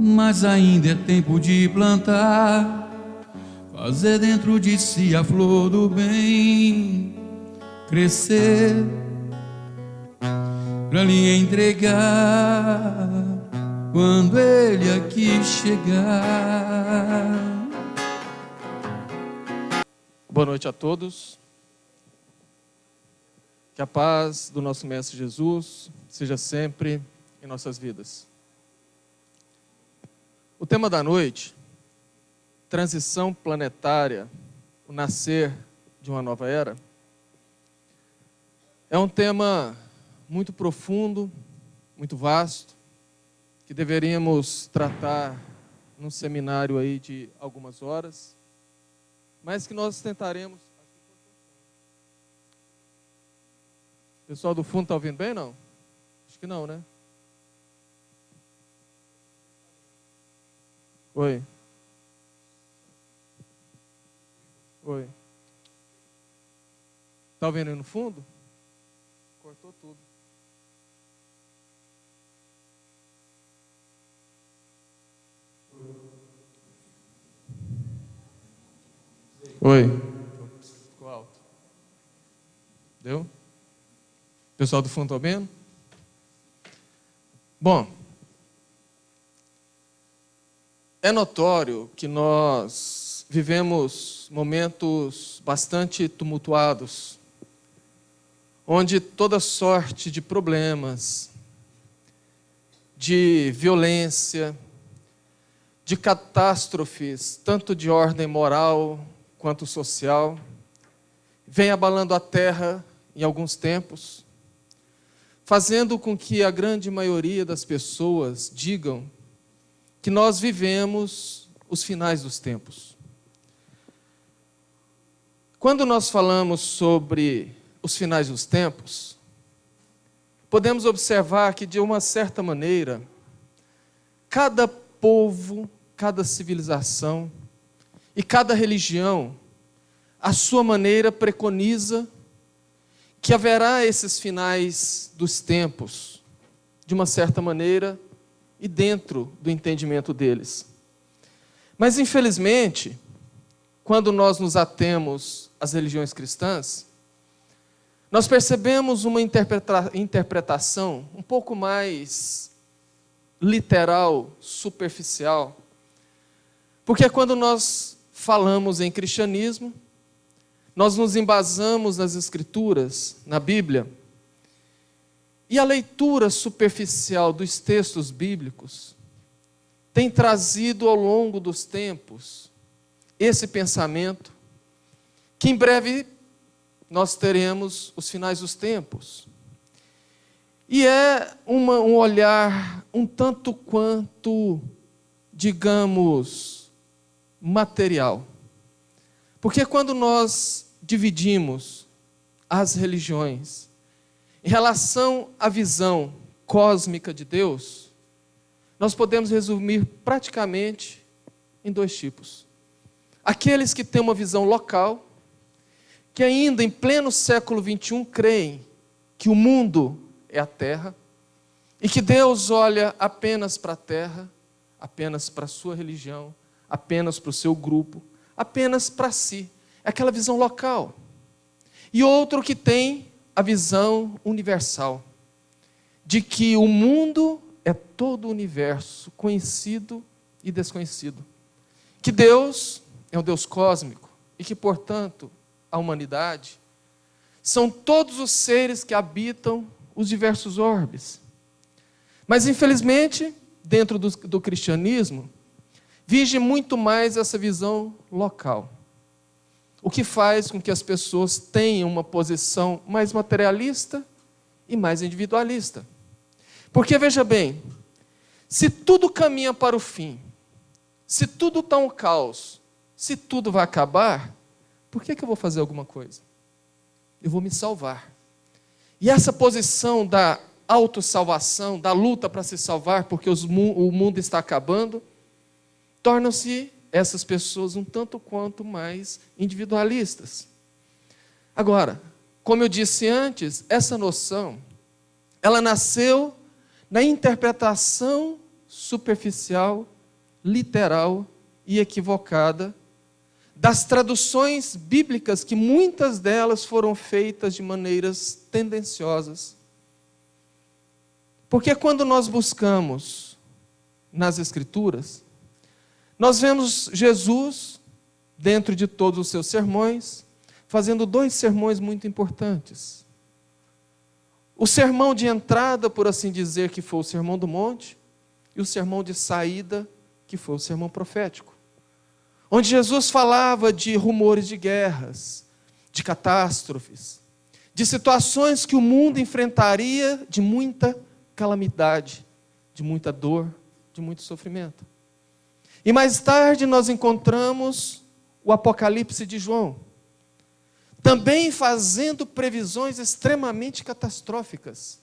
mas ainda é tempo de plantar, fazer dentro de si a flor do bem crescer, pra lhe entregar quando ele aqui chegar. Boa noite a todos. Que a paz do nosso Mestre Jesus seja sempre em nossas vidas. O tema da noite, transição planetária, o nascer de uma nova era, é um tema muito profundo, muito vasto, que deveríamos tratar num seminário aí de algumas horas, mas que nós tentaremos. O pessoal do fundo está ouvindo bem, não? Acho que não, né? Oi. Oi. Está ouvindo aí no fundo? Cortou tudo. Oi. Ficou alto. Deu? Pessoal do fundo, está ouvindo? Bom, é notório que nós vivemos momentos bastante tumultuados, onde toda sorte de problemas, de violência, de catástrofes, tanto de ordem moral quanto social, vem abalando a terra em alguns tempos, fazendo com que a grande maioria das pessoas digam que nós vivemos os finais dos tempos. Quando nós falamos sobre os finais dos tempos, podemos observar que, de uma certa maneira, cada povo, cada civilização e cada religião, à sua maneira, preconiza que haverá esses finais dos tempos, de uma certa maneira, e dentro do entendimento deles. Mas, infelizmente, quando nós nos atemos às religiões cristãs, nós percebemos uma interpretação um pouco mais literal, superficial, porque quando nós falamos em cristianismo, nós nos embasamos nas Escrituras, na Bíblia, e a leitura superficial dos textos bíblicos tem trazido ao longo dos tempos esse pensamento que em breve nós teremos os finais dos tempos. E é um olhar um tanto quanto, digamos, material. Porque quando nós dividimos as religiões em relação à visão cósmica de Deus, nós podemos resumir praticamente em dois tipos. Aqueles que têm uma visão local, que ainda em pleno século XXI creem que o mundo é a Terra, e que Deus olha apenas para a Terra, apenas para a sua religião, apenas para o seu grupo, apenas para si. É aquela visão local. E outro que tem a visão universal, de que o mundo é todo o universo, conhecido e desconhecido. Que Deus é um Deus cósmico e que, portanto, a humanidade são todos os seres que habitam os diversos orbes. Mas, infelizmente, dentro do cristianismo, vige muito mais essa visão local. O que faz com que as pessoas tenham uma posição mais materialista e mais individualista. Porque, veja bem, se tudo caminha para o fim, se tudo está um caos, se tudo vai acabar, por que eu vou fazer alguma coisa? Eu vou me salvar. E essa posição da autossalvação, da luta para se salvar, porque o mundo está acabando, tornam-se essas pessoas um tanto quanto mais individualistas. Agora, como eu disse antes, essa noção, ela nasceu na interpretação superficial literal e equivocada das traduções bíblicas, que muitas delas foram feitas de maneiras tendenciosas. Porque quando nós buscamos nas Escrituras, nós vemos Jesus, dentro de todos os seus sermões, fazendo 2 sermões muito importantes. O sermão de entrada, por assim dizer, que foi o Sermão do Monte, e o sermão de saída, que foi o sermão profético, onde Jesus falava de rumores de guerras, de catástrofes, de situações que o mundo enfrentaria de muita calamidade, de muita dor, de muito sofrimento. E mais tarde nós encontramos o Apocalipse de João, também fazendo previsões extremamente catastróficas,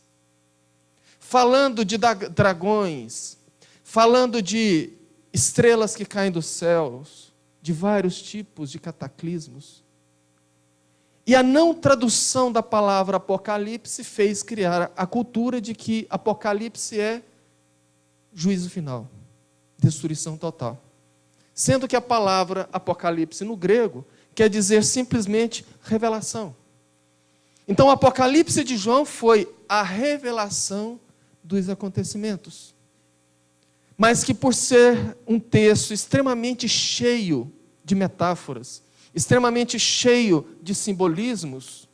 falando de dragões, falando de estrelas que caem dos céus, de vários tipos de cataclismos. E a não tradução da palavra Apocalipse fez criar a cultura de que Apocalipse é juízo final, destruição total. Sendo que a palavra Apocalipse no grego quer dizer simplesmente revelação. Então o Apocalipse de João foi a revelação dos acontecimentos. Mas que por ser um texto extremamente cheio de metáforas, extremamente cheio de simbolismos,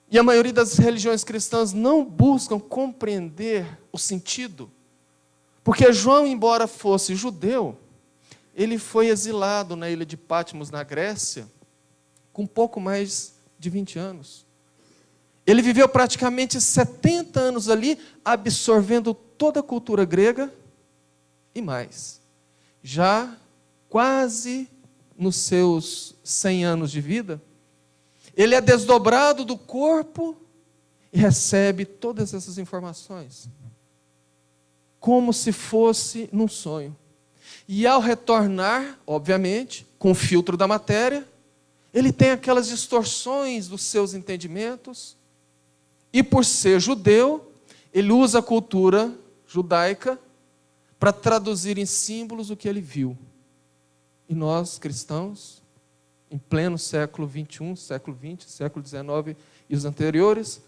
e a maioria das religiões cristãs não buscam compreender o sentido, porque João, embora fosse judeu, ele foi exilado na ilha de Patmos, na Grécia, com pouco mais de 20 anos. Ele viveu praticamente 70 anos ali, absorvendo toda a cultura grega e mais. Já quase nos seus 100 anos de vida, ele é desdobrado do corpo e recebe todas essas informações, como se fosse num sonho. E ao retornar, obviamente, com o filtro da matéria, ele tem aquelas distorções dos seus entendimentos, e por ser judeu, ele usa a cultura judaica para traduzir em símbolos o que ele viu. E nós, cristãos, em pleno século XXI, século XX, século XIX e os anteriores,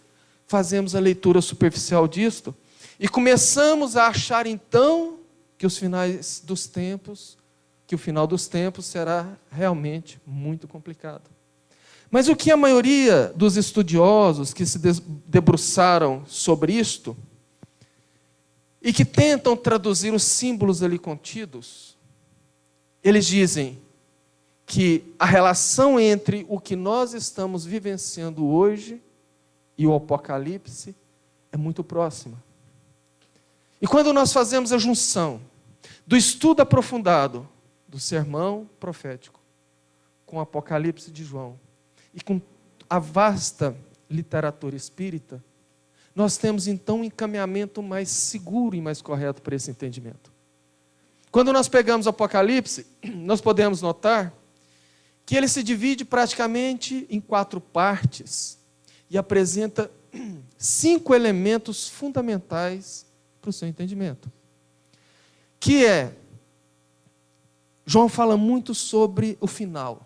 fazemos a leitura superficial disto e começamos a achar então que o final dos tempos será realmente muito complicado. Mas o que a maioria dos estudiosos que se debruçaram sobre isto e que tentam traduzir os símbolos ali contidos, eles dizem que a relação entre o que nós estamos vivenciando hoje e o Apocalipse é muito próxima. E quando nós fazemos a junção do estudo aprofundado do sermão profético com o Apocalipse de João e com a vasta literatura espírita, nós temos então um encaminhamento mais seguro e mais correto para esse entendimento. Quando nós pegamos o Apocalipse, nós podemos notar que ele se divide praticamente em 4 partes e apresenta 5 elementos fundamentais para o seu entendimento. Que é, João fala muito sobre o final,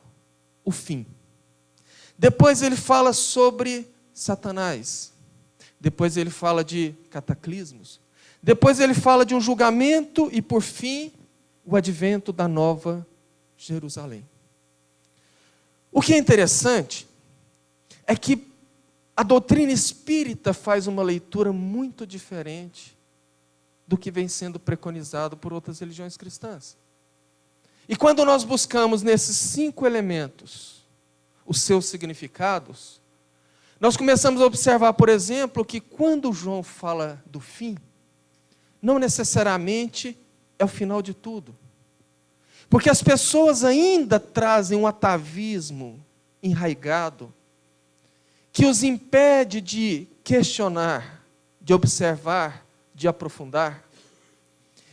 o fim. Depois ele fala sobre Satanás. Depois ele fala de cataclismos. Depois ele fala de um julgamento e, por fim, o advento da nova Jerusalém. O que é interessante é que a doutrina espírita faz uma leitura muito diferente do que vem sendo preconizado por outras religiões cristãs. E quando nós buscamos nesses 5 elementos os seus significados, nós começamos a observar, por exemplo, que quando João fala do fim, não necessariamente é o final de tudo. Porque as pessoas ainda trazem um atavismo enraigado que os impede de questionar, de observar, de aprofundar,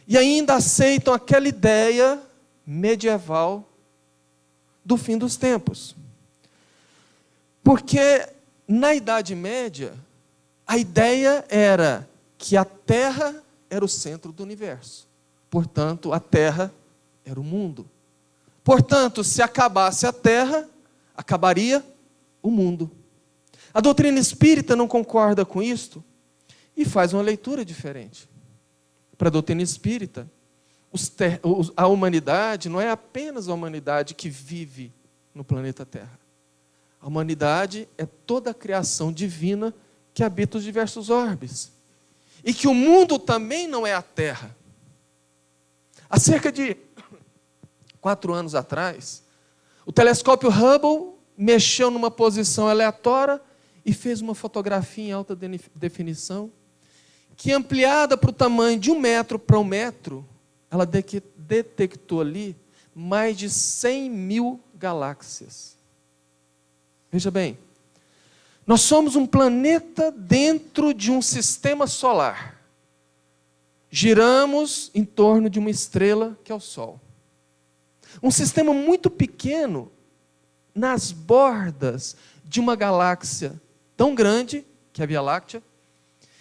e ainda aceitam aquela ideia medieval do fim dos tempos. Porque na Idade Média, a ideia era que a Terra era o centro do universo. Portanto, a terra era o mundo. Portanto, se acabasse a terra, acabaria o mundo. A doutrina espírita não concorda com isto e faz uma leitura diferente. Para a doutrina espírita, a humanidade não é apenas a humanidade que vive no planeta Terra. A humanidade é toda a criação divina que habita os diversos orbes. E que o mundo também não é a Terra. Há cerca de 4 anos atrás, o telescópio Hubble mexeu numa posição aleatória e fez uma fotografia em alta definição, que ampliada para o tamanho de 1 metro para 1 metro, ela detectou ali mais de 100 mil galáxias. Veja bem, nós somos um planeta dentro de um sistema solar. Giramos em torno de uma estrela que é o Sol. Um sistema muito pequeno nas bordas de uma galáxia tão grande, que é a Via Láctea,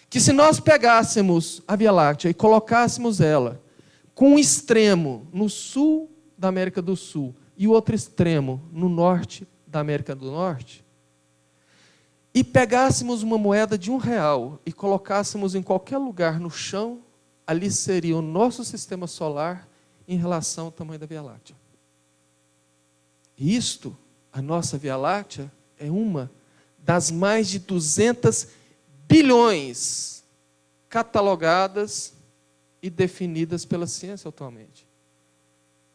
que se nós pegássemos a Via Láctea e colocássemos ela com um extremo no sul da América do Sul e o outro extremo no norte da América do Norte, e pegássemos uma moeda de R$1 e colocássemos em qualquer lugar no chão, ali seria o nosso sistema solar em relação ao tamanho da Via Láctea. Isto, a nossa Via Láctea, é uma das mais de 200 bilhões catalogadas e definidas pela ciência atualmente.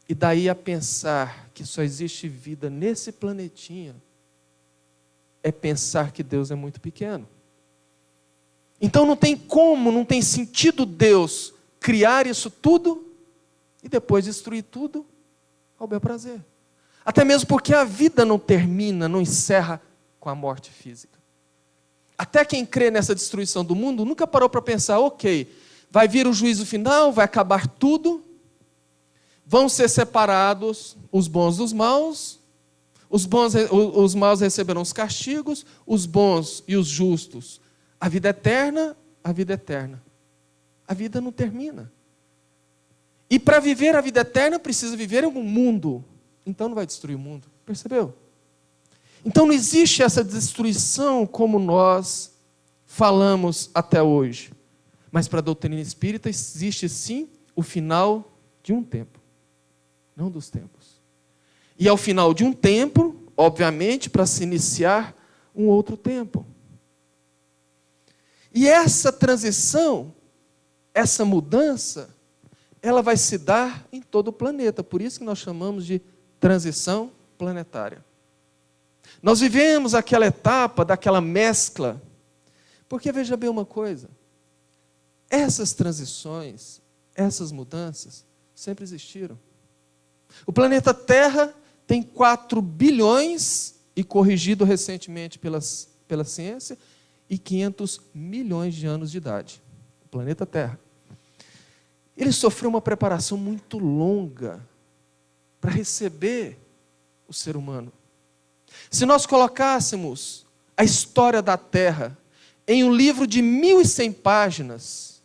E daí a pensar que só existe vida nesse planetinha, é pensar que Deus é muito pequeno. Então não tem como, não tem sentido Deus criar isso tudo e depois destruir tudo ao bel prazer. Até mesmo porque a vida não termina, não encerra com a morte física. Até quem crê nessa destruição do mundo nunca parou para pensar, ok, vai vir o juízo final, vai acabar tudo, vão ser separados os bons dos maus, os maus receberão os castigos, os bons e os justos, a vida eterna, a vida eterna. A vida não termina. E para viver a vida eterna, precisa viver em algum mundo. Então não vai destruir o mundo. Percebeu? Então não existe essa destruição como nós falamos até hoje. Mas para a doutrina espírita existe sim o final de um tempo. Não dos tempos. E ao final de um tempo, obviamente, para se iniciar um outro tempo. E essa transição, essa mudança, ela vai se dar em todo o planeta. Por isso que nós chamamos de transição planetária. Nós vivemos aquela etapa daquela mescla. Porque veja bem uma coisa. Essas transições, essas mudanças, sempre existiram. O planeta Terra tem 4 bilhões, e corrigido recentemente pela ciência, e 500 milhões de anos de idade. O planeta Terra. Ele sofreu uma preparação muito longa para receber o ser humano. Se nós colocássemos a história da Terra em um livro de 1.100 páginas,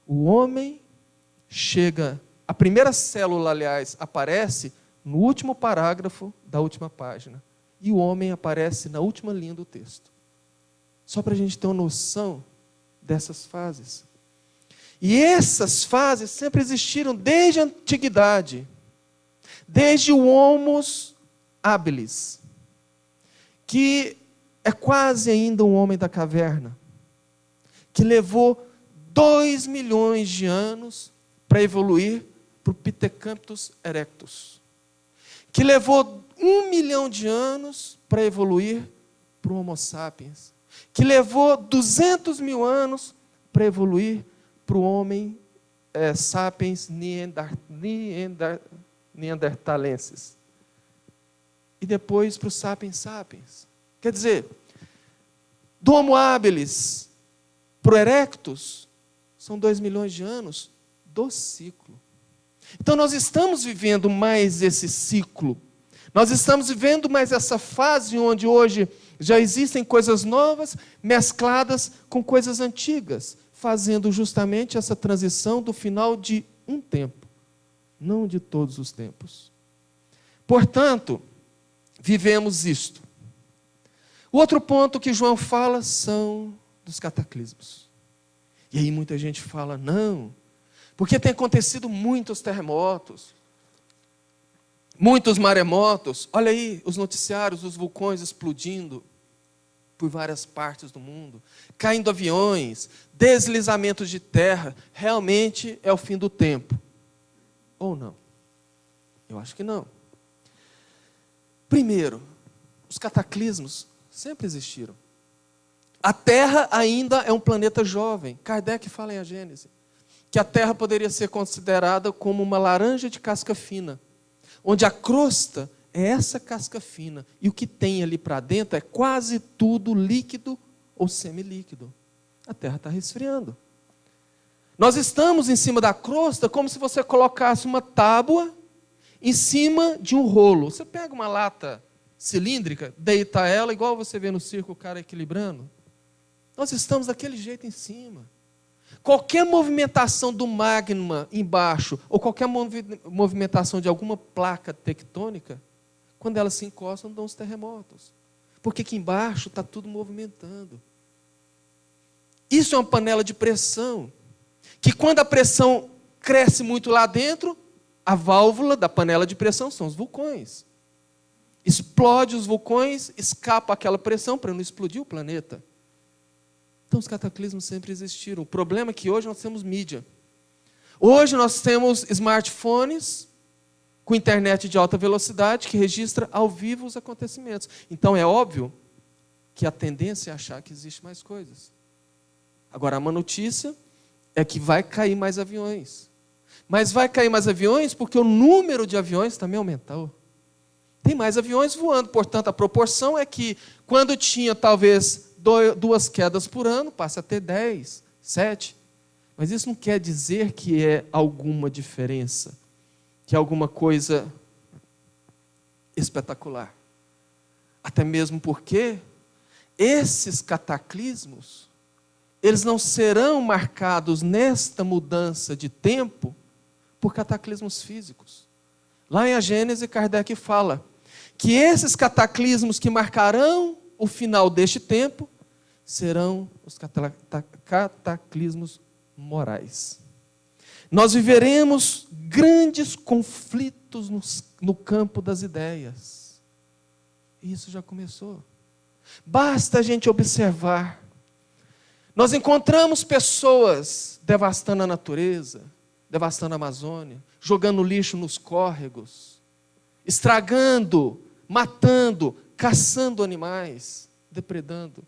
o homem chega, a primeira célula, aliás, aparece no último parágrafo da última página. E o homem aparece na última linha do texto. Só para a gente ter uma noção dessas fases. E essas fases sempre existiram desde a antiguidade. Desde o Homo habilis, que é quase ainda um homem da caverna, que levou 2 milhões de anos para evoluir para o Pithecanthropus erectus, que levou 1 milhão de anos para evoluir para o Homo sapiens, que levou 200 mil anos para evoluir para o homem sapiens neandertalensis. E depois para o sapiens sapiens. Quer dizer, do Homo habilis para o erectus, são 2 milhões de anos do ciclo. Então nós estamos vivendo mais esse ciclo. Nós estamos vivendo mais essa fase onde hoje já existem coisas novas mescladas com coisas antigas. fazendo justamente essa transição do final de um tempo, não de todos os tempos. Portanto, vivemos isto. O outro ponto que João fala são dos cataclismos. E aí muita gente fala, não, porque tem acontecido muitos terremotos, muitos maremotos. Olha aí os noticiários, os vulcões explodindo por várias partes do mundo, caindo aviões, deslizamentos de terra. Realmente é o fim do tempo. Ou não? Eu acho que não. Primeiro, os cataclismos sempre existiram. A Terra ainda é um planeta jovem. Kardec fala em A Gênese que a Terra poderia ser considerada como uma laranja de casca fina, onde a crosta é essa casca fina, e o que tem ali para dentro é quase tudo líquido ou semilíquido. A Terra está resfriando. Nós estamos em cima da crosta como se você colocasse uma tábua em cima de um rolo. Você pega uma lata cilíndrica, deita ela, igual você vê no circo o cara equilibrando. Nós estamos daquele jeito em cima. Qualquer movimentação do magma embaixo, ou qualquer movimentação de alguma placa tectônica, quando elas se encostam, dão os terremotos. Porque aqui embaixo está tudo movimentando. Isso é uma panela de pressão, que quando a pressão cresce muito lá dentro, a válvula da panela de pressão são os vulcões. Explode os vulcões, escapa aquela pressão para não explodir o planeta. Então os cataclismos sempre existiram. O problema é que hoje nós temos mídia. Hoje nós temos smartphones com internet de alta velocidade que registra ao vivo os acontecimentos. Então é óbvio que a tendência é achar que existe mais coisas. Agora a má notícia é que vai cair mais aviões. Mas vai cair mais aviões porque o número de aviões também aumentou. Tem mais aviões voando, portanto a proporção é que quando tinha talvez 2 quedas por ano, passa a ter 10, 7. Mas isso não quer dizer que é alguma diferença, que é alguma coisa espetacular. Até mesmo porque esses cataclismos, eles não serão marcados nesta mudança de tempo por cataclismos físicos. Lá em A Gênese, Kardec fala que esses cataclismos que marcarão o final deste tempo serão os cataclismos morais. Nós viveremos grandes conflitos no campo das ideias. Isso já começou. Basta a gente observar. Nós encontramos pessoas devastando a natureza, devastando a Amazônia, jogando lixo nos córregos, estragando, matando, caçando animais, depredando.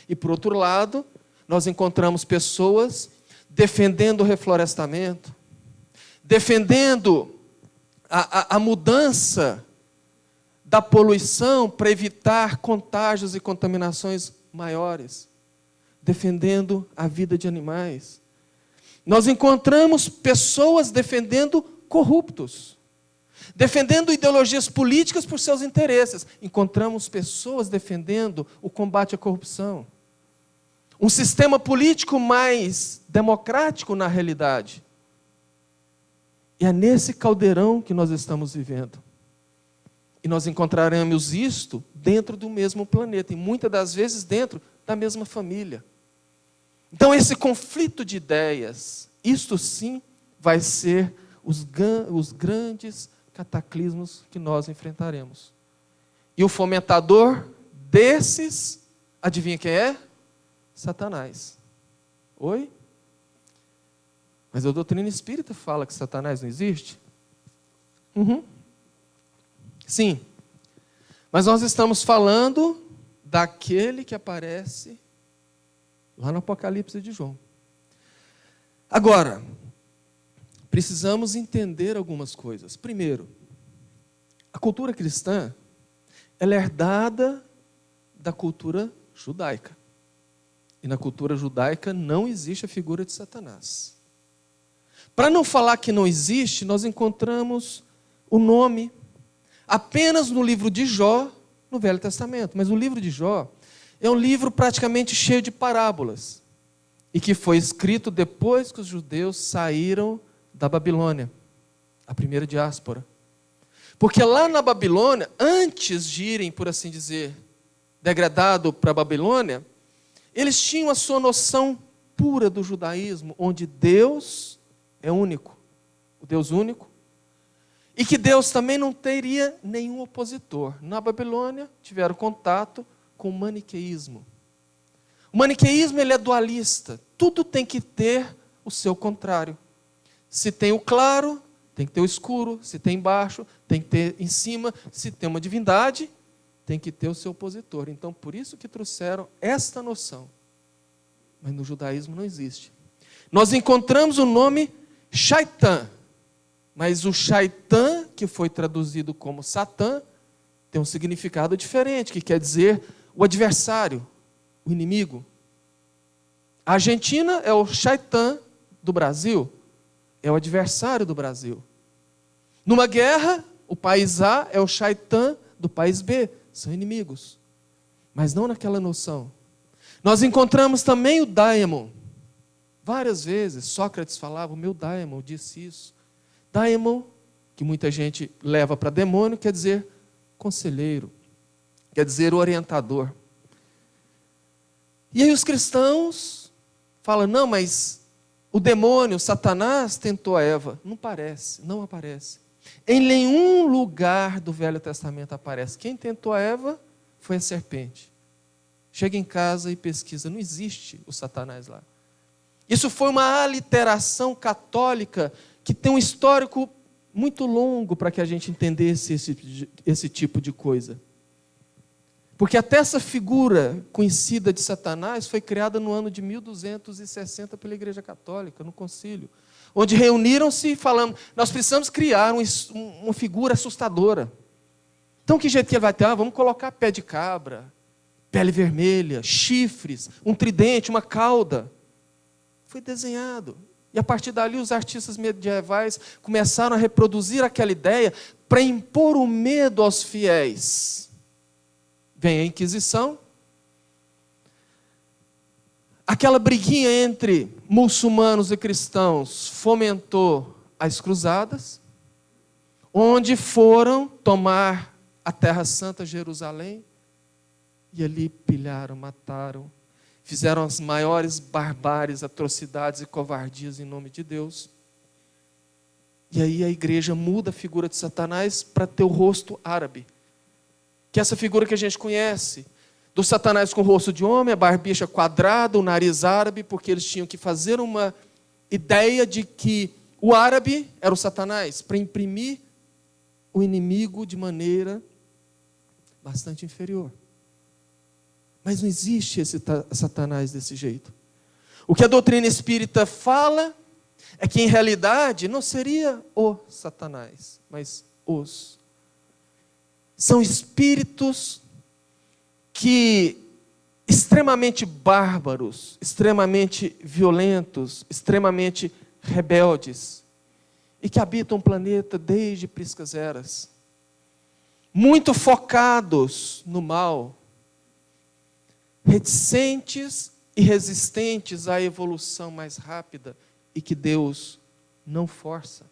E por outro lado, nós encontramos pessoas defendendo o reflorestamento, defendendo a mudança da poluição para evitar contágios e contaminações maiores, defendendo a vida de animais. Nós encontramos pessoas defendendo corruptos, defendendo ideologias políticas por seus interesses. Encontramos pessoas defendendo o combate à corrupção. Um sistema político mais democrático na realidade. E é nesse caldeirão que nós estamos vivendo. E nós encontraremos isto dentro do mesmo planeta, e muitas das vezes dentro da mesma família. Então esse conflito de ideias, isto sim vai ser os grandes cataclismos que nós enfrentaremos. E o fomentador desses, adivinha quem é? Satanás. Oi? Mas a doutrina espírita fala que Satanás não existe? Sim. Mas nós estamos falando daquele que aparece lá no Apocalipse de João. Agora, precisamos entender algumas coisas. Primeiro, a cultura cristã, ela é herdada da cultura judaica. E na cultura judaica não existe a figura de Satanás. Para não falar que não existe, nós encontramos o nome apenas no livro de Jó, no Velho Testamento. Mas o livro de Jó é um livro praticamente cheio de parábolas. e que foi escrito depois que os judeus saíram da Babilônia, a primeira diáspora. Porque lá na Babilônia, antes de irem, por assim dizer, degradado para a Babilônia, eles tinham a sua noção pura do judaísmo, onde Deus é único, o Deus único, e que Deus também não teria nenhum opositor. Na Babilônia, tiveram contato com o maniqueísmo. O maniqueísmo ele é dualista, tudo tem que ter o seu contrário. Se tem o claro, tem que ter o escuro, se tem embaixo, tem que ter em cima, se tem uma divindade, tem que ter o seu opositor. Então, por isso que trouxeram esta noção. Mas no judaísmo não existe. Nós encontramos o nome Shaitã, mas o Shaitã, que foi traduzido como Satã, tem um significado diferente, que quer dizer o adversário, o inimigo. A Argentina é o Shaitã do Brasil, é o adversário do Brasil. Numa guerra, o país A é o Shaitã do país B, são inimigos. Mas não naquela noção. Nós encontramos também o daimon. Várias vezes Sócrates falava, o meu daimon disse isso. Daimon, que muita gente leva para demônio, quer dizer conselheiro, quer dizer orientador. E aí os cristãos falam, não, mas o demônio, Satanás, tentou a Eva. Não parece, não aparece. Em nenhum lugar do Velho Testamento aparece. Quem tentou a Eva foi a serpente. Chega em casa e pesquisa, não existe o Satanás lá. Isso foi uma aliteração católica que tem um histórico muito longo para que a gente entendesse esse tipo de coisa. Porque até essa figura conhecida de Satanás foi criada no ano de 1260 pela Igreja Católica, no concílio, onde reuniram-se e falaram, nós precisamos criar uma figura assustadora. Então que jeito que ele vai ter? Vamos colocar pé de cabra, pele vermelha, chifres, um tridente, uma cauda. Foi desenhado. E a partir dali os artistas medievais começaram a reproduzir aquela ideia para impor o medo aos fiéis. Vem a Inquisição. Aquela briguinha entre muçulmanos e cristãos fomentou as cruzadas, onde foram tomar a Terra Santa, Jerusalém, e ali pilharam, mataram, fizeram as maiores barbáries, atrocidades e covardias em nome de Deus. E aí a igreja muda a figura de Satanás para ter o rosto árabe, que é essa figura que a gente conhece, do Satanás com o rosto de homem, a barbicha quadrada, o nariz árabe, porque eles tinham que fazer uma ideia de que o árabe era o Satanás, para imprimir o inimigo de maneira bastante inferior. Mas não existe esse Satanás desse jeito. O que a doutrina espírita fala é que, em realidade, não seria o Satanás, mas os. São espíritos que, extremamente bárbaros, extremamente violentos, extremamente rebeldes, e que habitam o planeta desde priscas eras, muito focados no mal, reticentes e resistentes à evolução mais rápida e que Deus não força.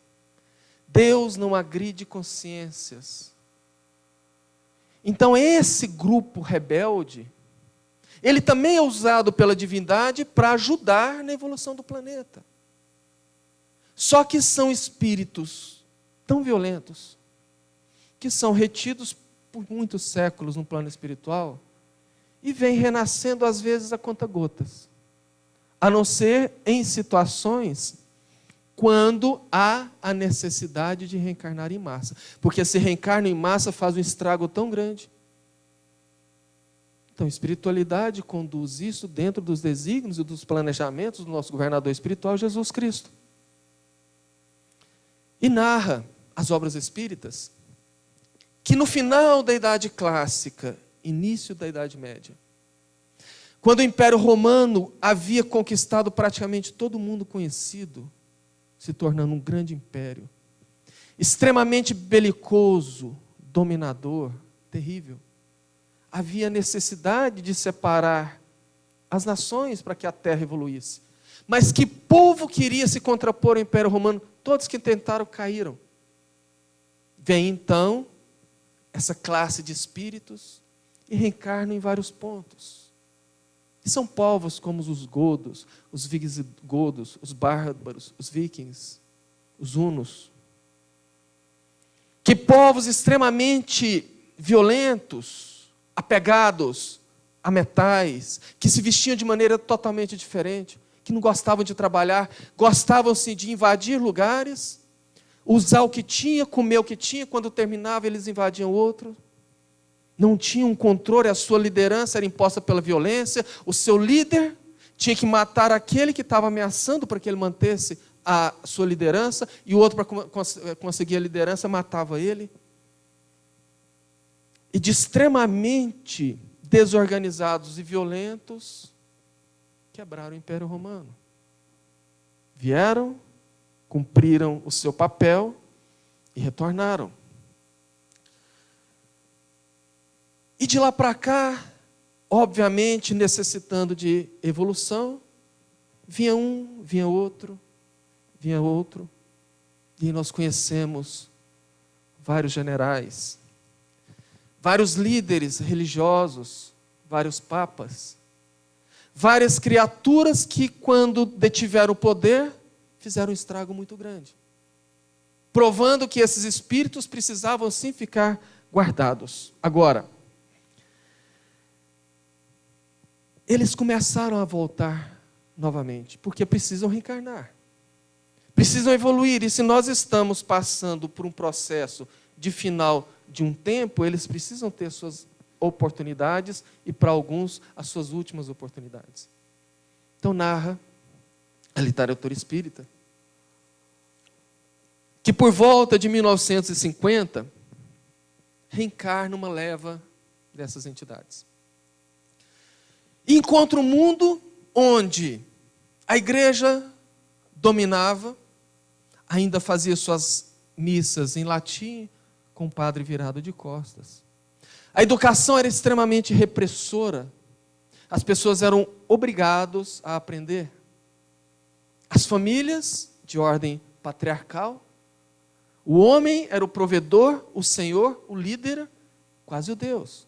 Deus não agride consciências. Então esse grupo rebelde, ele também é usado pela divindade para ajudar na evolução do planeta. Só que são espíritos tão violentos, que são retidos por muitos séculos no plano espiritual, e vem renascendo às vezes a conta-gotas, a não ser em situações quando há a necessidade de reencarnar em massa, porque se reencarna em massa faz um estrago tão grande. Então a espiritualidade conduz isso dentro dos desígnios e dos planejamentos do nosso governador espiritual, Jesus Cristo. E narra as obras espíritas que no final da Idade Clássica, início da Idade Média, quando o Império Romano havia conquistado praticamente todo o mundo conhecido, se tornando um grande império, extremamente belicoso, dominador, terrível, havia necessidade de separar as nações para que a terra evoluísse. Mas que povo queria se contrapor ao Império Romano? Todos que tentaram caíram. Vem então essa classe de espíritos e reencarnam em vários pontos. E são povos como os godos, os visigodos, os bárbaros, os vikings, os hunos. Que povos extremamente violentos, apegados a metais, que se vestiam de maneira totalmente diferente, que não gostavam de trabalhar, gostavam-se de invadir lugares, usar o que tinha, comer o que tinha, quando terminava eles invadiam outro. Não tinham controle, a sua liderança era imposta pela violência, o seu líder tinha que matar aquele que estava ameaçando para que ele mantesse a sua liderança, e o outro, para conseguir a liderança, matava ele. E de extremamente desorganizados e violentos, quebraram o Império Romano. Vieram, cumpriram o seu papel e retornaram. E de lá para cá, obviamente necessitando de evolução, vinha um, vinha outro, e nós conhecemos vários generais, vários líderes religiosos, vários papas, várias criaturas que, quando detiveram o poder, fizeram um estrago muito grande, provando que esses espíritos precisavam sim ficar guardados. Agora, eles começaram a voltar novamente, porque precisam reencarnar, precisam evoluir, e se nós estamos passando por um processo de final de um tempo, eles precisam ter suas oportunidades, e para alguns, as suas últimas oportunidades. Então narra a literatura espírita que por volta de 1950 reencarna uma leva dessas entidades. E encontra um mundo onde a igreja dominava, ainda fazia suas missas em latim, com o padre virado de costas. A educação era extremamente repressora. As pessoas eram obrigadas a aprender. As famílias, de ordem patriarcal, o homem era o provedor, o senhor, o líder, quase o Deus.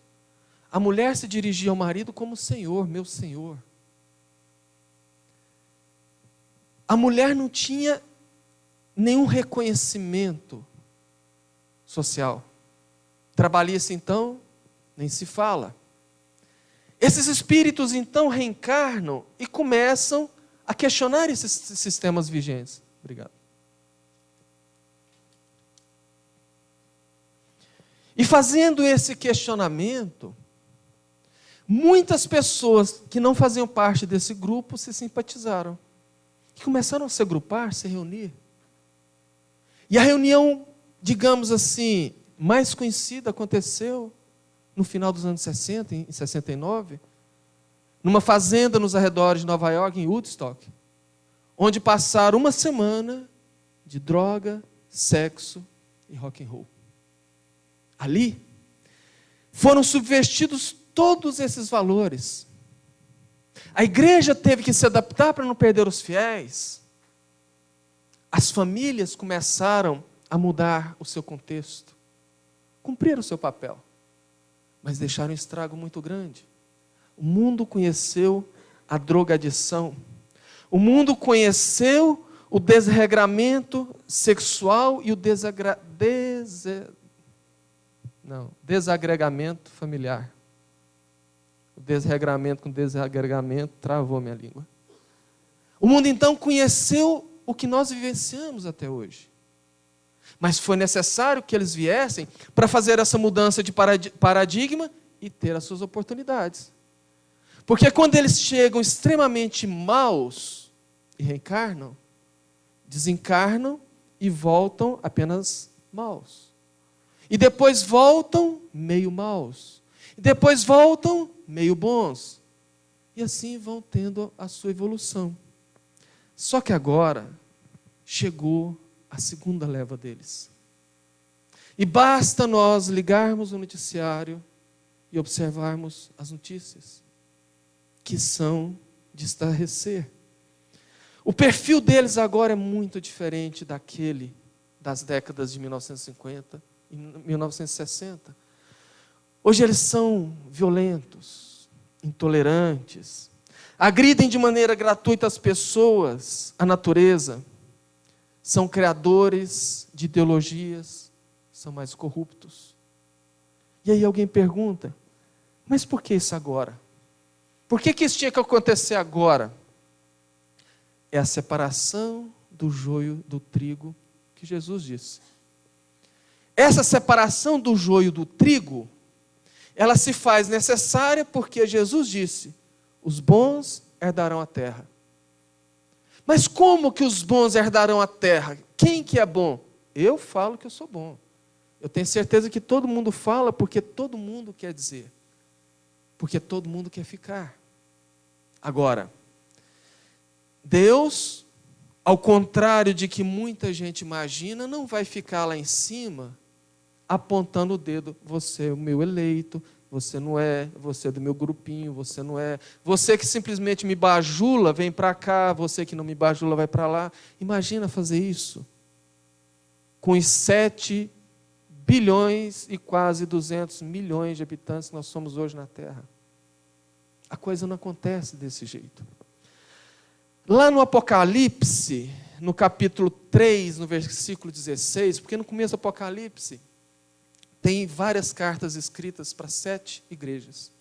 A mulher se dirigia ao marido como Senhor, meu Senhor. A mulher não tinha nenhum reconhecimento social. Trabalhista, então, nem se fala. Esses espíritos, então, reencarnam e começam a questionar esses sistemas vigentes. Obrigado. E fazendo esse questionamento, muitas pessoas que não faziam parte desse grupo se simpatizaram. E começaram a se agrupar, se reunir. E a reunião, digamos assim, mais conhecida aconteceu no final dos anos 60, em 69, numa fazenda nos arredores de Nova York, em Woodstock, onde passaram uma semana de droga, sexo e rock and roll. Ali foram subvertidos todos esses valores. A igreja teve que se adaptar para não perder os fiéis. As famílias começaram a mudar o seu contexto, cumpriram o seu papel, mas deixaram um estrago muito grande. O mundo conheceu a drogadição. O mundo conheceu o desregramento sexual e o desagregamento familiar. O desregramento com desagregamento travou minha língua. O mundo então conheceu o que nós vivenciamos até hoje. Mas foi necessário que eles viessem para fazer essa mudança de paradigma e ter as suas oportunidades. Porque quando eles chegam extremamente maus e reencarnam, desencarnam e voltam apenas maus. E depois voltam meio maus. E depois voltam meio bons. E assim vão tendo a sua evolução. Só que agora chegou a segunda leva deles. E basta nós ligarmos o noticiário e observarmos as notícias, que são de estarrecer. O perfil deles agora é muito diferente daquele das décadas de 1950 e 1960. Hoje eles são violentos, intolerantes, agridem de maneira gratuita as pessoas, a natureza, são criadores de ideologias, são mais corruptos. E aí alguém pergunta, mas por que isso agora? Por que isso tinha que acontecer agora? É a separação do joio do trigo que Jesus disse. Essa separação do joio do trigo, ela se faz necessária porque Jesus disse, os bons herdarão a terra. Mas como que os bons herdarão a terra? Quem que é bom? Eu falo que eu sou bom. Eu tenho certeza que todo mundo fala porque todo mundo quer dizer. Porque todo mundo quer ficar. Agora, Deus, ao contrário de que muita gente imagina, não vai ficar lá em cima apontando o dedo, você é o meu eleito, você não é, você é do meu grupinho, você não é, você que simplesmente me bajula, vem para cá, você que não me bajula, vai para lá. Imagina fazer isso com os 7 bilhões e quase 200 milhões de habitantes que nós somos hoje na Terra. A coisa não acontece desse jeito. Lá no Apocalipse, no capítulo 3, no versículo 16, porque no começo do Apocalipse tem várias cartas escritas para 7 igrejas.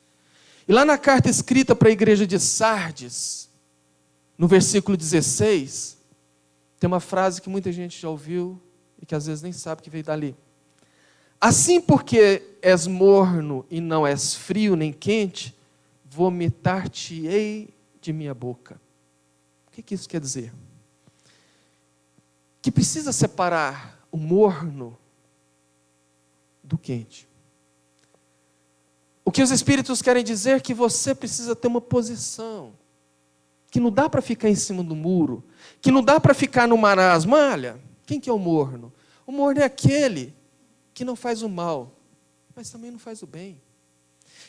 E lá na carta escrita para a igreja de Sardes, no versículo 16, tem uma frase que muita gente já ouviu e que às vezes nem sabe que veio dali. Assim porque és morno e não és frio nem quente, vomitar-te-ei de minha boca. O que isso quer dizer? Que precisa separar o morno do quente. O que os Espíritos querem dizer é que você precisa ter uma posição, que não dá para ficar em cima do muro, que não dá para ficar no marasmo. Olha, quem que é o morno? O morno é aquele que não faz o mal, mas também não faz o bem.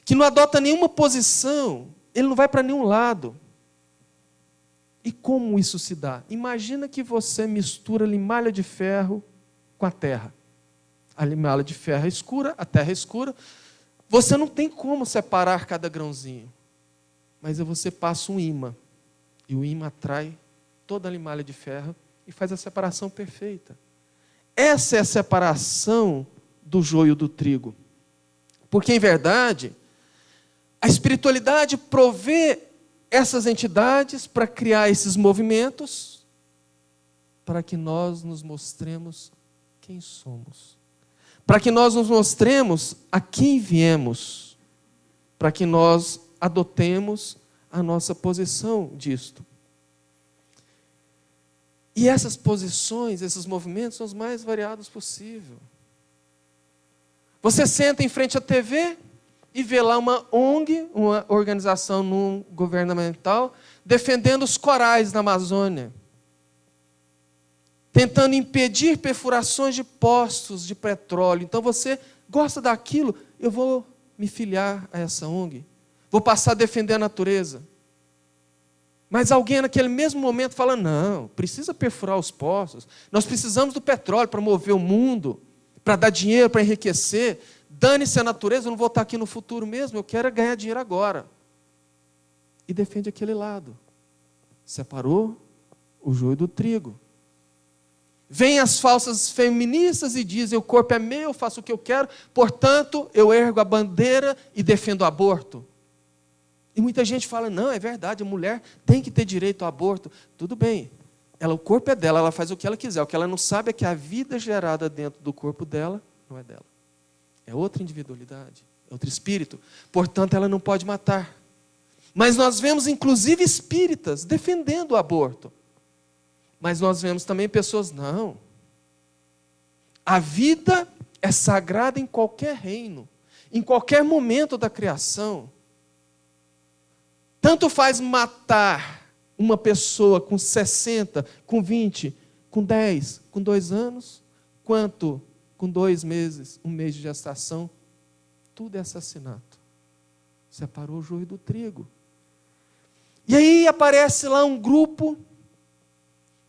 Que não adota nenhuma posição, ele não vai para nenhum lado. E como isso se dá? Imagina que você mistura limalha de ferro com a terra. A limalha de ferro é escura, a terra é escura. Você não tem como separar cada grãozinho. Mas você passa um ímã. E o ímã atrai toda a limalha de ferro e faz a separação perfeita. Essa é a separação do joio do trigo. Porque, em verdade, a espiritualidade provê essas entidades para criar esses movimentos, para que nós nos mostremos quem somos. Para que nós nos mostremos a quem viemos. Para que nós adotemos a nossa posição disto. E essas posições, esses movimentos são os mais variados possível. Você senta em frente à TV e vê lá uma ONG, uma organização não governamental, defendendo os corais na Amazônia, tentando impedir perfurações de poços de petróleo. Então você gosta daquilo, eu vou me filiar a essa ONG, vou passar a defender a natureza. Mas alguém naquele mesmo momento fala, não, precisa perfurar os poços, nós precisamos do petróleo para mover o mundo, para dar dinheiro, para enriquecer. Dane-se a natureza, eu não vou estar aqui no futuro mesmo, eu quero ganhar dinheiro agora. E defende aquele lado. Separou o joio do trigo. Vêm as falsas feministas e dizem, o corpo é meu, eu faço o que eu quero, portanto, eu ergo a bandeira e defendo o aborto. E muita gente fala, não, é verdade, a mulher tem que ter direito ao aborto. Tudo bem, o corpo é dela, ela faz o que ela quiser. O que ela não sabe é que a vida gerada dentro do corpo dela não é dela. É outra individualidade, é outro espírito. Portanto, ela não pode matar. Mas nós vemos, inclusive, espíritas defendendo o aborto. Mas nós vemos também pessoas, não. A vida é sagrada em qualquer reino, em qualquer momento da criação. Tanto faz matar uma pessoa com 60, com 20, com 10, com 2 anos, quanto com 2 meses, 1 mês de gestação. Tudo é assassinato. Separou o joio do trigo. E aí aparece lá um grupo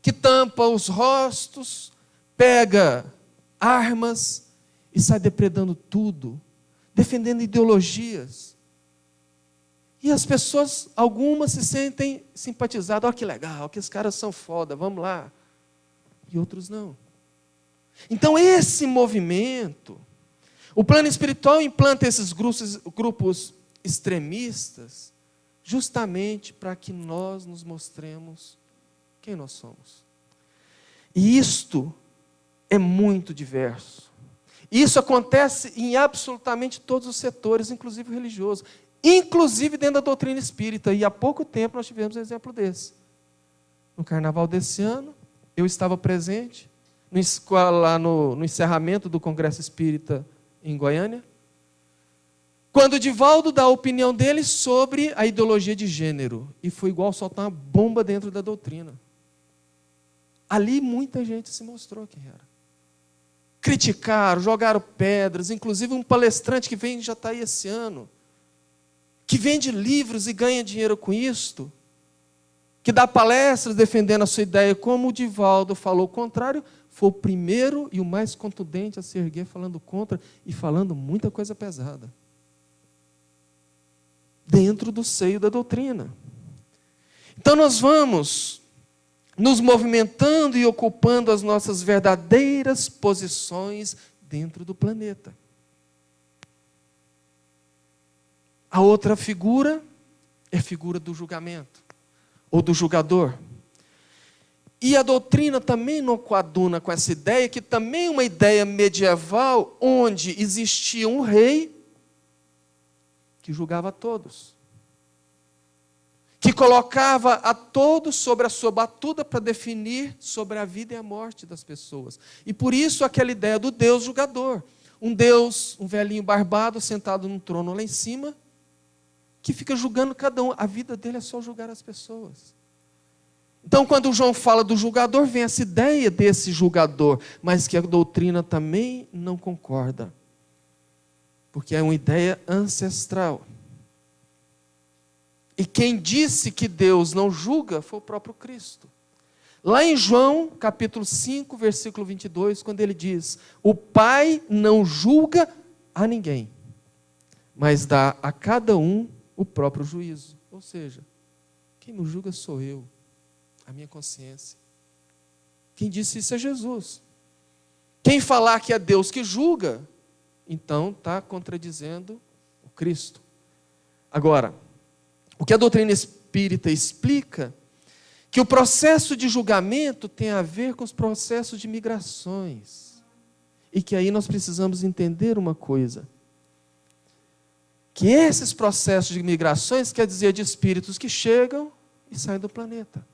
que tampa os rostos, pega armas e sai depredando tudo, defendendo ideologias. E as pessoas, algumas se sentem simpatizadas. Olha que legal, que os caras são foda, vamos lá. E outros não. Então esse movimento, o plano espiritual implanta esses grupos extremistas, justamente para que nós nos mostremos quem nós somos. E isto é muito diverso. Isso acontece em absolutamente todos os setores, inclusive o religioso, inclusive dentro da doutrina espírita. E há pouco tempo nós tivemos um exemplo desse. No carnaval desse ano, eu estava presente, lá no encerramento do Congresso Espírita em Goiânia, quando o Divaldo dá a opinião dele sobre a ideologia de gênero. E foi igual soltar uma bomba dentro da doutrina. Ali muita gente se mostrou quem era. Criticaram, jogaram pedras, inclusive um palestrante que vem, já está aí esse ano, que vende livros e ganha dinheiro com isto, que dá palestras defendendo a sua ideia, como o Divaldo falou o contrário, foi o primeiro e o mais contundente a se erguer falando contra e falando muita coisa pesada. Dentro do seio da doutrina. Então nós vamos nos movimentando e ocupando as nossas verdadeiras posições dentro do planeta. A outra figura é a figura do julgamento, ou do julgador. E a doutrina também não coaduna com essa ideia, que também é uma ideia medieval, onde existia um rei que julgava a todos, que colocava a todos sobre a sua batuta para definir sobre a vida e a morte das pessoas. E por isso aquela ideia do Deus julgador. Um Deus, um velhinho barbado, sentado num trono lá em cima, que fica julgando cada um. A vida dele é só julgar as pessoas. Então, quando João fala do julgador, vem essa ideia desse julgador, mas que a doutrina também não concorda, porque é uma ideia ancestral. E quem disse que Deus não julga foi o próprio Cristo. Lá em João, capítulo 5, versículo 22, quando ele diz: o Pai não julga a ninguém, mas dá a cada um o próprio juízo. Ou seja, quem me julga sou eu, a minha consciência. Quem disse isso é Jesus. Quem falar que é Deus que julga, então está contradizendo o Cristo. Agora, o que a doutrina espírita explica, que o processo de julgamento tem a ver com os processos de migrações. E que aí nós precisamos entender uma coisa, que esses processos de migrações quer dizer de espíritos que chegam e saem do planeta.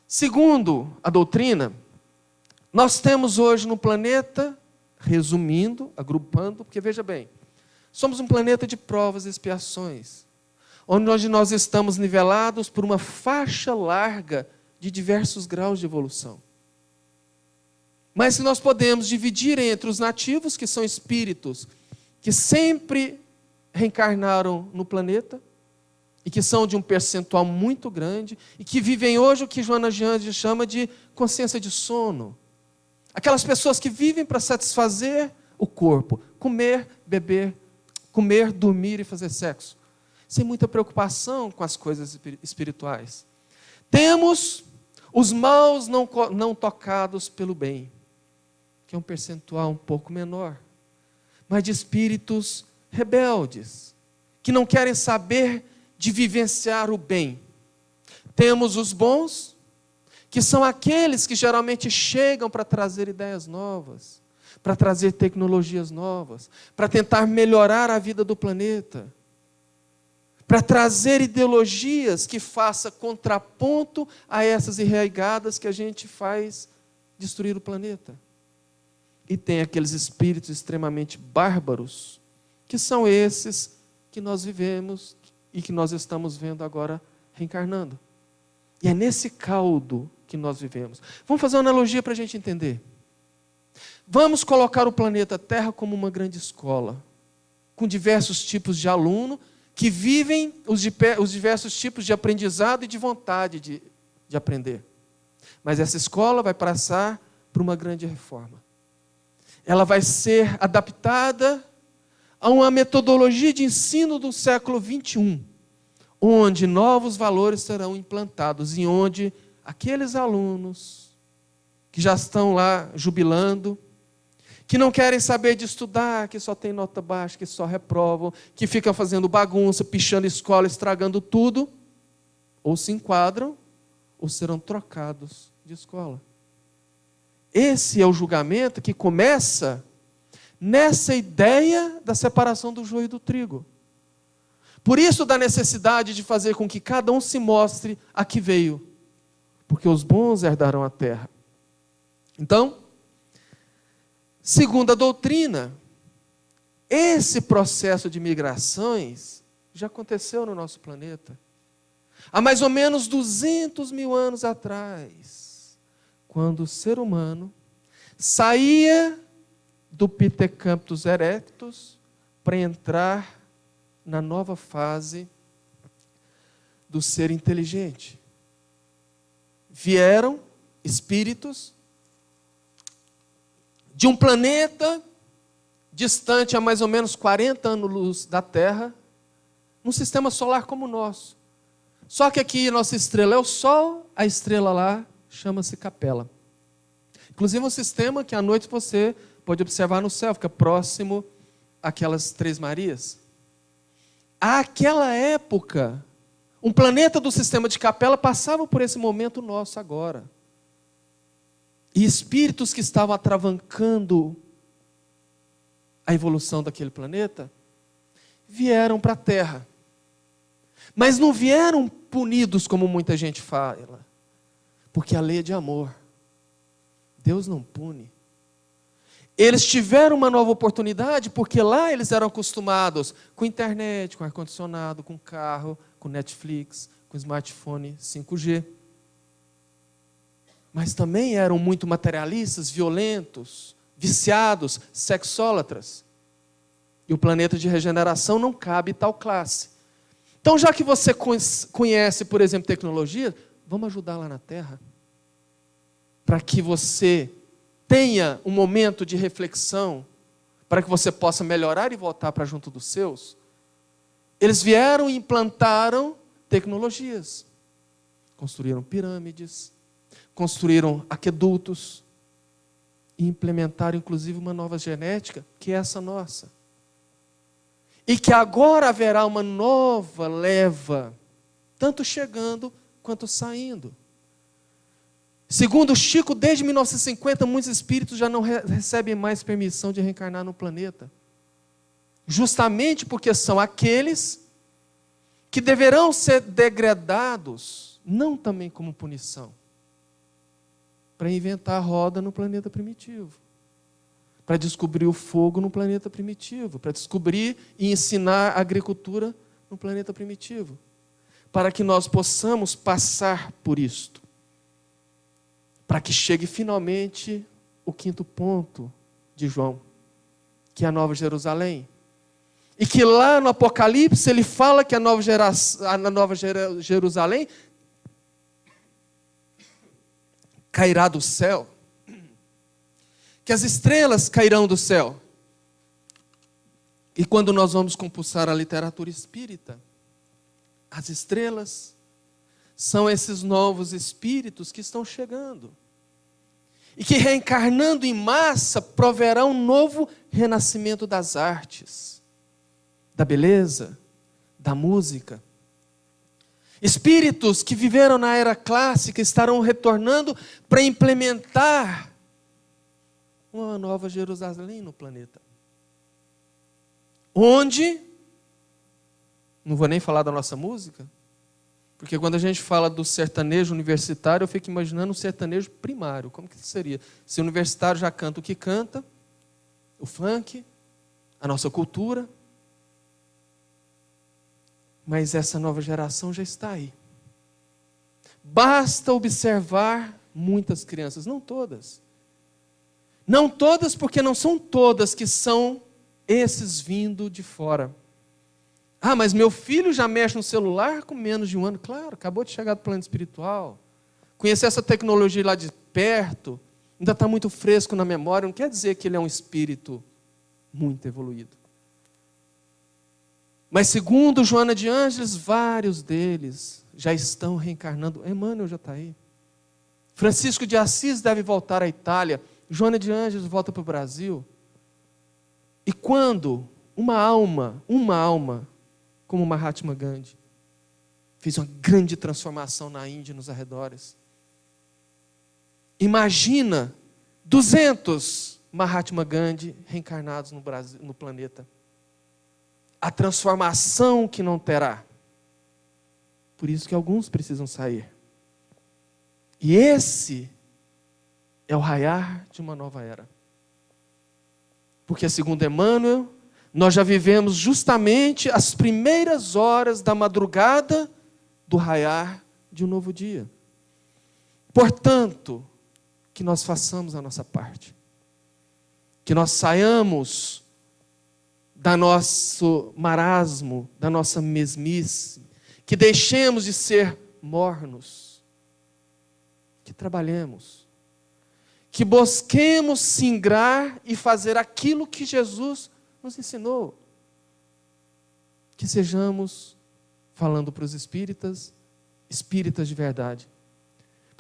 Segundo a doutrina, nós temos hoje no planeta, resumindo, agrupando, porque veja bem, somos um planeta de provas e expiações, onde nós estamos nivelados por uma faixa larga de diversos graus de evolução. Mas se nós podemos dividir entre os nativos, que são espíritos que sempre reencarnaram no planeta, e que são de um percentual muito grande, e que vivem hoje o que Joana Gianni chama de consciência de sono. Aquelas pessoas que vivem para satisfazer o corpo, comer, beber, comer, dormir e fazer sexo, sem muita preocupação com as coisas espirituais. Temos os maus não tocados pelo bem, que é um percentual um pouco menor, mas de espíritos rebeldes, que não querem saber de vivenciar o bem. Temos os bons, que são aqueles que geralmente chegam para trazer ideias novas, para trazer tecnologias novas, para tentar melhorar a vida do planeta, para trazer ideologias que façam contraponto a essas irregadas que a gente faz destruir o planeta. E tem aqueles espíritos extremamente bárbaros, que são esses que nós vivemos e que nós estamos vendo agora reencarnando. E é nesse caldo que nós vivemos. Vamos fazer uma analogia para a gente entender. Vamos colocar o planeta Terra como uma grande escola, com diversos tipos de aluno, que vivem os diversos tipos de aprendizado e de vontade de aprender. Mas essa escola vai passar por uma grande reforma. Ela vai ser adaptada a uma metodologia de ensino do século 21, onde novos valores serão implantados e onde aqueles alunos que já estão lá jubilando, que não querem saber de estudar, que só tem nota baixa, que só reprovam, que ficam fazendo bagunça, pichando escola, estragando tudo, ou se enquadram, ou serão trocados de escola. Esse é o julgamento que começa nessa ideia da separação do joio e do trigo. Por isso, da necessidade de fazer com que cada um se mostre a que veio, porque os bons herdarão a terra. Então, segundo a doutrina, esse processo de migrações já aconteceu no nosso planeta. Há mais ou menos 200 mil anos atrás, quando o ser humano saía do Pithecanthropus erectus para entrar na nova fase do ser inteligente. Vieram espíritos de um planeta distante a mais ou menos 40 anos-luz da Terra, num sistema solar como o nosso. Só que aqui nossa estrela é o Sol, a estrela lá chama-se Capela. Inclusive um sistema que à noite você pode observar no céu, fica próximo àquelas Três Marias. Àquela época, um planeta do sistema de Capela passava por esse momento nosso agora. E espíritos que estavam atravancando a evolução daquele planeta vieram para a Terra. Mas não vieram punidos como muita gente fala, porque a lei é de amor. Deus não pune. Eles tiveram uma nova oportunidade porque lá eles eram acostumados com internet, com ar-condicionado, com carro, com Netflix, com smartphone 5G. Mas também eram muito materialistas, violentos, viciados, sexólatras. E o planeta de regeneração não cabe tal classe. Então, já que você conhece, por exemplo, tecnologia, vamos ajudar lá na Terra. Para que você tenha um momento de reflexão, para que você possa melhorar e voltar para junto dos seus. Eles vieram e implantaram tecnologias. Construíram pirâmides, construíram aquedutos, e implementaram inclusive uma nova genética, que é essa nossa. E que agora haverá uma nova leva, tanto chegando quanto saindo. Segundo Chico, desde 1950, muitos espíritos já não recebem mais permissão de reencarnar no planeta. Justamente porque são aqueles que deverão ser degradados, não também como punição, para inventar a roda no planeta primitivo, para descobrir o fogo no planeta primitivo, para descobrir e ensinar a agricultura no planeta primitivo, para que nós possamos passar por isto, para que chegue finalmente o quinto ponto de João, que é a Nova Jerusalém. E que lá no Apocalipse ele fala que a Nova Jerusalém cairá do céu, que as estrelas cairão do céu. E quando nós vamos compulsar a literatura espírita, as estrelas são esses novos espíritos que estão chegando. E que reencarnando em massa proverá um novo renascimento das artes, da beleza, da música. Espíritos que viveram na era clássica estarão retornando para implementar uma nova Jerusalém no planeta. Onde, não vou nem falar da nossa música, porque quando a gente fala do sertanejo universitário, eu fico imaginando um sertanejo primário. Como que seria? Se o universitário já canta o que canta, o funk, a nossa cultura. Mas essa nova geração já está aí. Basta observar muitas crianças, não todas. Não todas, porque não são todas que são esses vindo de fora. Ah, mas meu filho já mexe no celular com menos de um ano. Claro, acabou de chegar do plano espiritual. conhecer essa tecnologia lá de perto, ainda está muito fresco na memória, não quer dizer que ele é um espírito muito evoluído. Mas segundo Joana de Ângeles, vários deles já estão reencarnando. Emmanuel já está aí. Francisco de Assis deve voltar à Itália. Joana de Ângeles volta para o Brasil. E quando uma alma, como Mahatma Gandhi, fez uma grande transformação na Índia e nos arredores. Imagina 200 Mahatma Gandhi reencarnados no Brasil, no planeta. A transformação que não terá. Por isso que alguns precisam sair. E esse é o raiar de uma nova era. Porque, segundo Emmanuel, nós já vivemos justamente as primeiras horas da madrugada do raiar de um novo dia. Portanto, que nós façamos a nossa parte. Que nós saiamos do nosso marasmo, da nossa mesmice, que deixemos de ser mornos, que trabalhemos, que busquemos singrar e fazer aquilo que Jesus nos ensinou, que sejamos, falando para os espíritas, espíritas de verdade,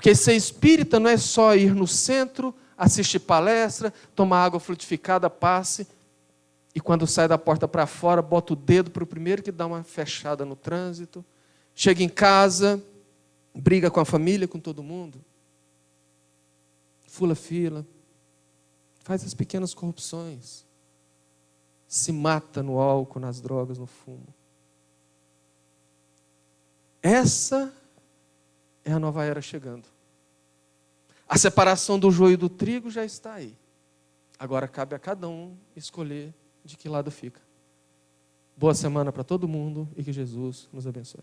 porque ser espírita não é só ir no centro, assistir palestra, tomar água frutificada, passe, e quando sai da porta para fora, bota o dedo para o primeiro que dá uma fechada no trânsito, chega em casa, briga com a família, com todo mundo, fula fila, faz as pequenas corrupções, se mata no álcool, nas drogas, no fumo. Essa é a nova era chegando. A separação do joio e do trigo já está aí. Agora cabe a cada um escolher de que lado fica. Boa semana para todo mundo e que Jesus nos abençoe.